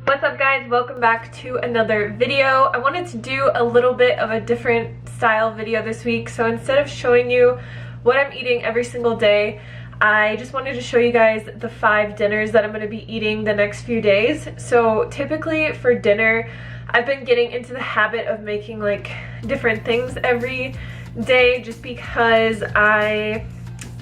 What's up guys, welcome back to another video. I wanted to do a little bit of a different style video this week, so instead of showing you what I'm eating every single day, I just wanted to show you guys the 5 dinners that I'm going to be eating the next few days. So typically for dinner, I've been getting into the habit of making like different things every day just because I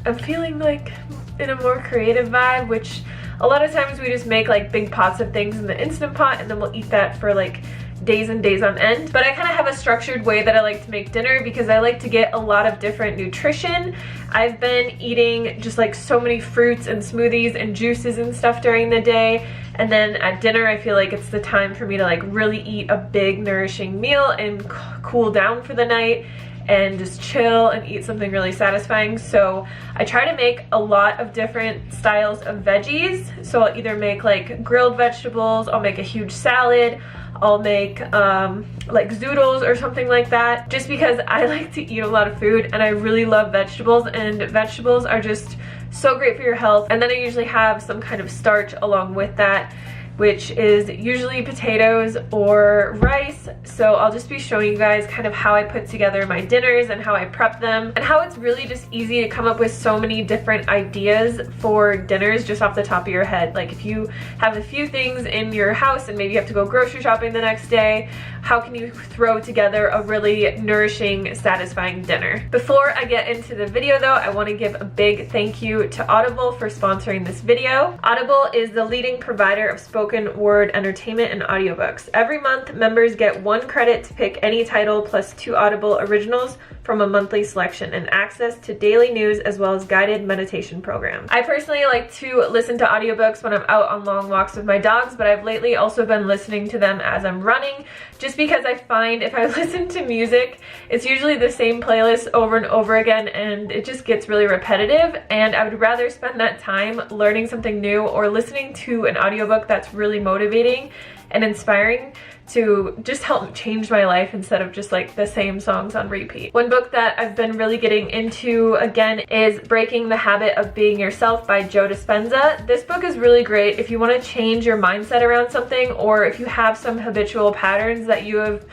am feeling like in a more creative vibe, which a lot of times we just make like big pots of things in the Instant Pot and then we'll eat that for like days and days on end. But I kind of have a structured way that I like to make dinner because I like to get a lot of different nutrition. I've been eating just like so many fruits and smoothies and juices and stuff during the day, and then at dinner I feel like it's the time for me to like really eat a big nourishing meal and cool down for the night and just chill and eat something really satisfying. So I try to make a lot of different styles of veggies. So I'll either make like grilled vegetables, I'll make a huge salad, I'll make like zoodles or something like that, just because I like to eat a lot of food and I really love vegetables, and vegetables are just so great for your health. And then I usually have some kind of starch along with that, which is usually potatoes or rice. So I'll just be showing you guys kind of how I put together my dinners and how I prep them, and how it's really just easy to come up with so many different ideas for dinners just off the top of your head. Like if you have a few things in your house and maybe you have to go grocery shopping the next day, how can you throw together a really nourishing, satisfying dinner? Before I get into the video though, I want to give a big thank you to Audible for sponsoring this video. Audible is the leading provider of spoken word entertainment and audiobooks. Every month, members get 1 credit to pick any title plus 2 Audible originals from a monthly selection, and access to daily news as well as guided meditation programs. I personally like to listen to audiobooks when I'm out on long walks with my dogs, but I've lately also been listening to them as I'm running, just because I find if I listen to music, it's usually the same playlist over and over again and it just gets really repetitive, and I would rather spend that time learning something new or listening to an audiobook that's really motivating and inspiring to just help change my life instead of just like the same songs on repeat. One book that I've been really getting into again is Breaking the Habit of Being Yourself by Joe Dispenza. This book is really great if you want to change your mindset around something, or if you have some habitual patterns that you have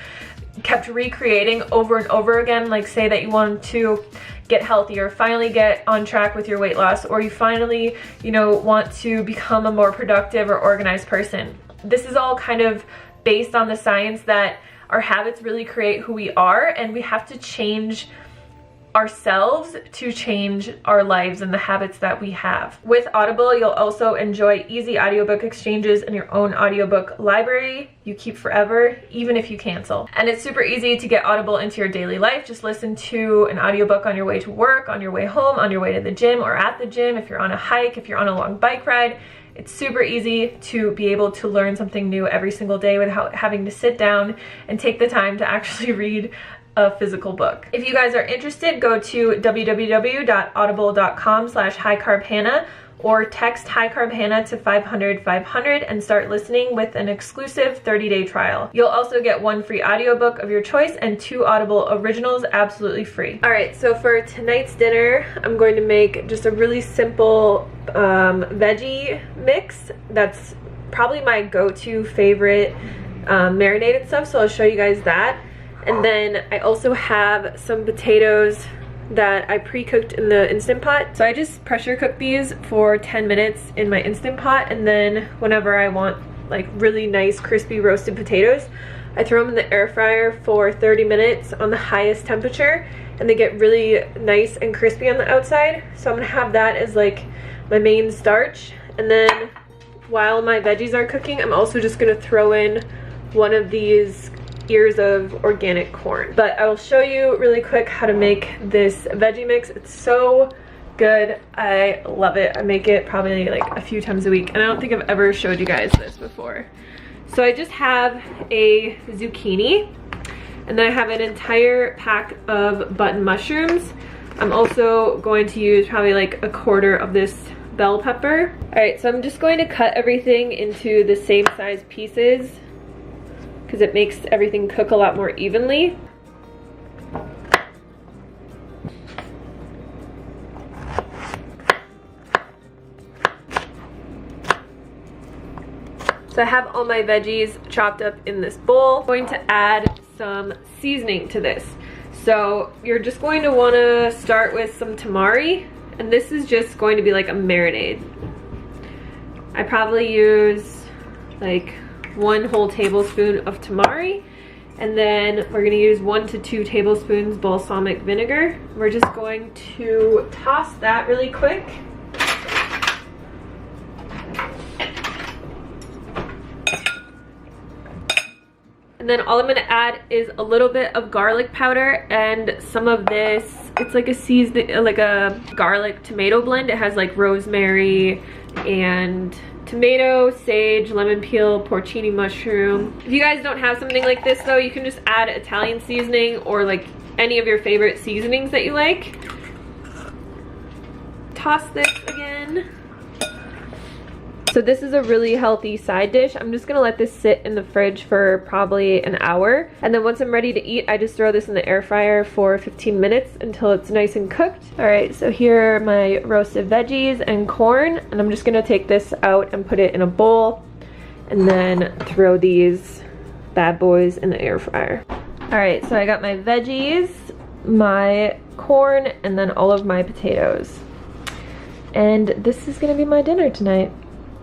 kept recreating over and over again, like say that you want to get healthier, finally get on track with your weight loss, or you finally, want to become a more productive or organized person. This is all kind of based on the science that our habits really create who we are, and we have to change ourselves to change our lives and the habits that we have. With Audible, you'll also enjoy easy audiobook exchanges in your own audiobook library you keep forever, even if you cancel. And it's super easy to get Audible into your daily life. Just listen to an audiobook on your way to work, on your way home, on your way to the gym, or at the gym, if you're on a hike, if you're on a long bike ride. It's super easy to be able to learn something new every single day without having to sit down and take the time to actually read a physical book. If you guys are interested, go to www.audible.com/highcarbhannah or text highcarbhannah to 500-500 and start listening with an exclusive 30-day trial. You'll also get 1 free audiobook of your choice and 2 Audible originals absolutely free. Alright, so for tonight's dinner, I'm going to make just a really simple veggie mix. That's probably my go-to favorite marinated stuff, so I'll show you guys that. And then I also have some potatoes that I pre-cooked in the Instant Pot. So I just pressure cook these for 10 minutes in my Instant Pot, and then whenever I want like really nice crispy roasted potatoes, I throw them in the air fryer for 30 minutes on the highest temperature, and they get really nice and crispy on the outside. So I'm gonna have that as like my main starch. And then while my veggies are cooking, I'm also just gonna throw in one of these ears of organic corn. But I will show you really quick how to make this veggie mix. It's so good. I love it. I make it probably like a few times a week, and I don't think I've ever showed you guys this before. So I just have a zucchini, and then I have an entire pack of button mushrooms. I'm also going to use probably like a quarter of this bell pepper. Alright, so I'm just going to cut everything into the same size pieces because it makes everything cook a lot more evenly. So I have all my veggies chopped up in this bowl. I'm going to add some seasoning to this. So you're just going to want to start with some tamari, and this is just going to be like a marinade. I probably use like 1 whole tablespoon of tamari, and then we're going to use 1 to 2 tablespoons balsamic vinegar. We're just going to toss that really quick. And then all I'm gonna add is a little bit of garlic powder and some of this, it's like a seasoning, like a garlic tomato blend. It has like rosemary and tomato, sage, lemon peel, porcini mushroom. If you guys don't have something like this though, you can just add Italian seasoning or like any of your favorite seasonings that you like. Toss this again. So this is a really healthy side dish. I'm just gonna let this sit in the fridge for probably an hour. And then once I'm ready to eat, I just throw this in the air fryer for 15 minutes until it's nice and cooked. All right, so here are my roasted veggies and corn. And I'm just gonna take this out and put it in a bowl and then throw these bad boys in the air fryer. All right, so I got my veggies, my corn, and then all of my potatoes. And this is gonna be my dinner tonight.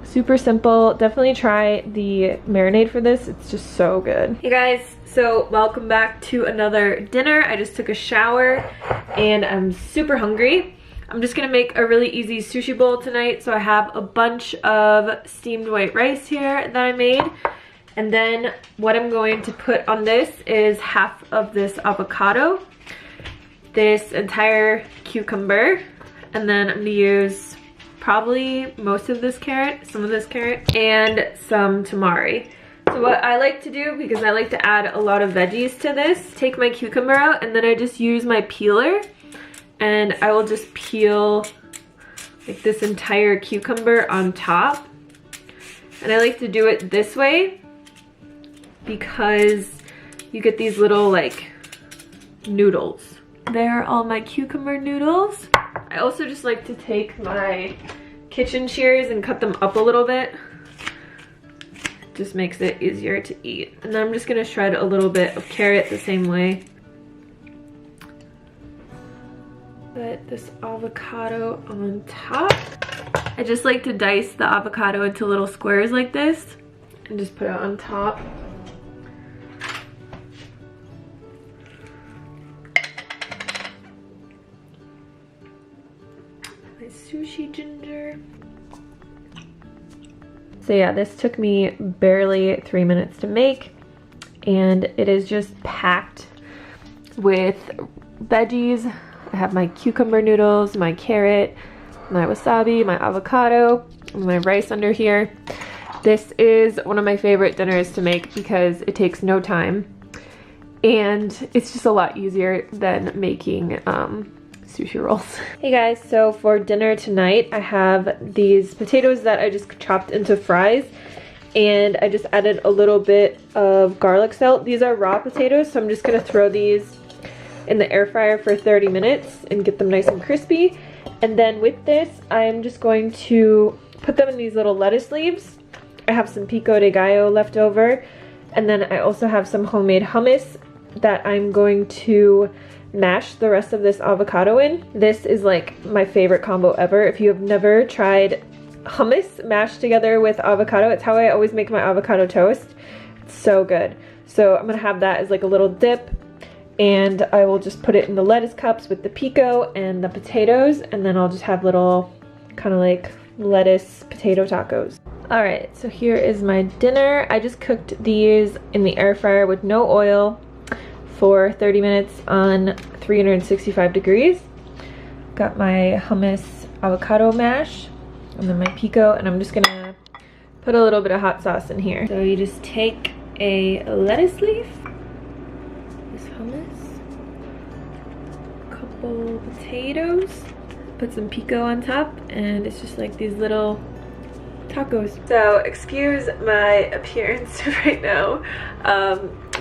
Super simple. Definitely try the marinade for this. It's just so good. Hey guys, so welcome back to another dinner. I just took a shower and I'm super hungry. I'm just gonna make a really easy sushi bowl tonight. So I have a bunch of steamed white rice here that I made. And then what I'm going to put on this is half of this avocado, this entire cucumber, and then I'm gonna use probably most of this carrot, some of this carrot, and some tamari. So what I like to do, because I like to add a lot of veggies to this, take my cucumber out and then I just use my peeler and I will just peel like this entire cucumber on top. And I like to do it this way because you get these little like noodles. There are all my cucumber noodles. I also just like to take my kitchen shears and cut them up a little bit. Just makes it easier to eat. And then I'm just gonna shred a little bit of carrot the same way. Put this avocado on top. I just like to dice the avocado into little squares like this and just put it on top. Sushi ginger. So yeah, this took me barely 3 minutes to make, and it is just packed with veggies. I have my cucumber noodles, my carrot, my wasabi, my avocado, and my rice under here. This is one of my favorite dinners to make because it takes no time and it's just a lot easier than making sushi rolls. Hey guys, so for dinner tonight I have these potatoes that I just chopped into fries, and I just added a little bit of garlic salt. These are raw potatoes, so I'm just gonna throw these in the air fryer for 30 minutes and get them nice and crispy. And then with this, I'm just going to put them in these little lettuce leaves. I have some pico de gallo left over, and then I also have some homemade hummus that I'm going to mash the rest of this avocado in. This is like my favorite combo ever. If you have never tried hummus mashed together with avocado, it's how I always make my avocado toast. It's so good. So I'm gonna have that as like a little dip, and I will just put it in the lettuce cups with the pico and the potatoes, and then I'll just have little kind of like lettuce potato tacos. All right, so here is my dinner. I just cooked these in the air fryer with no oil for 30 minutes on 365 degrees. Got my hummus avocado mash and then my pico, and I'm just gonna put a little bit of hot sauce in here. So you just take a lettuce leaf, this hummus, a couple potatoes, put some pico on top, and it's just like these little tacos. So excuse my appearance right now,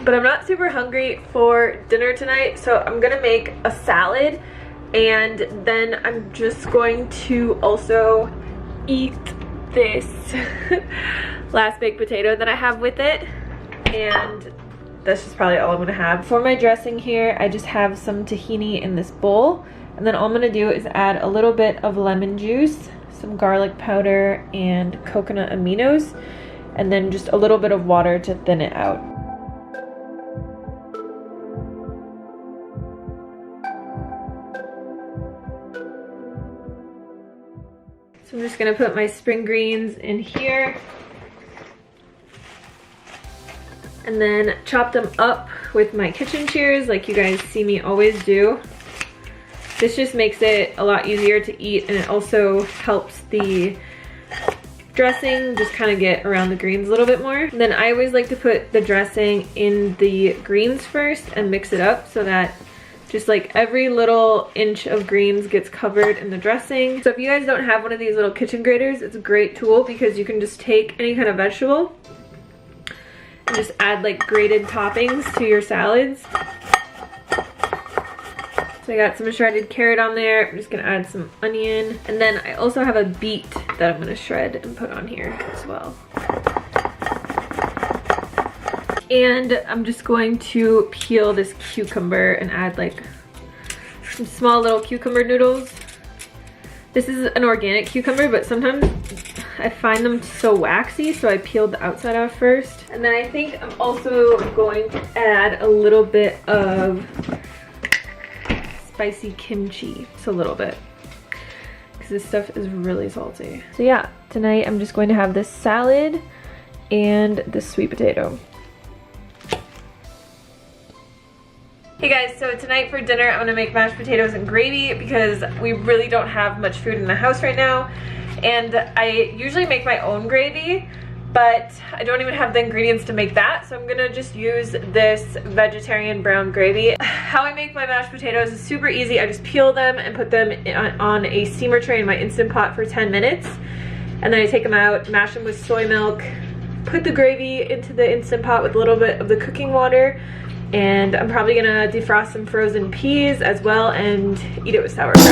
but I'm not super hungry for dinner tonight, so I'm gonna make a salad, and then I'm just going to also eat this last baked potato that I have with it, and that's just probably all I'm gonna have. For my dressing here, I just have some tahini in this bowl, and then all I'm gonna do is add a little bit of lemon juice, some garlic powder, and coconut aminos, and then just a little bit of water to thin it out. So I'm just gonna put my spring greens in here and then chop them up with my kitchen shears like you guys see me always do. This just makes it a lot easier to eat, and it also helps the dressing just kind of get around the greens a little bit more. And then I always like to put the dressing in the greens first and mix it up so that just like every little inch of greens gets covered in the dressing. So if you guys don't have one of these little kitchen graters, it's a great tool because you can just take any kind of vegetable and just add like grated toppings to your salads. So I got some shredded carrot on there. I'm just gonna add some onion. And then I also have a beet that I'm gonna shred and put on here as well. And I'm just going to peel this cucumber and add like some small little cucumber noodles. This is an organic cucumber, but sometimes I find them so waxy, so I peeled the outside off first. And then I think I'm also going to add a little bit of spicy kimchi, just a little bit, because this stuff is really salty. So yeah, tonight I'm just going to have this salad and this sweet potato. Hey guys, so tonight for dinner I'm gonna make mashed potatoes and gravy because we really don't have much food in the house right now. And I usually make my own gravy, but I don't even have the ingredients to make that, so I'm gonna just use this vegetarian brown gravy. How I make my mashed potatoes is super easy. I just peel them and put them on a steamer tray in my Instant Pot for 10 minutes. And then I take them out, mash them with soy milk, put the gravy into the Instant Pot with a little bit of the cooking water, and I'm probably gonna defrost some frozen peas as well and eat it with sauerkraut.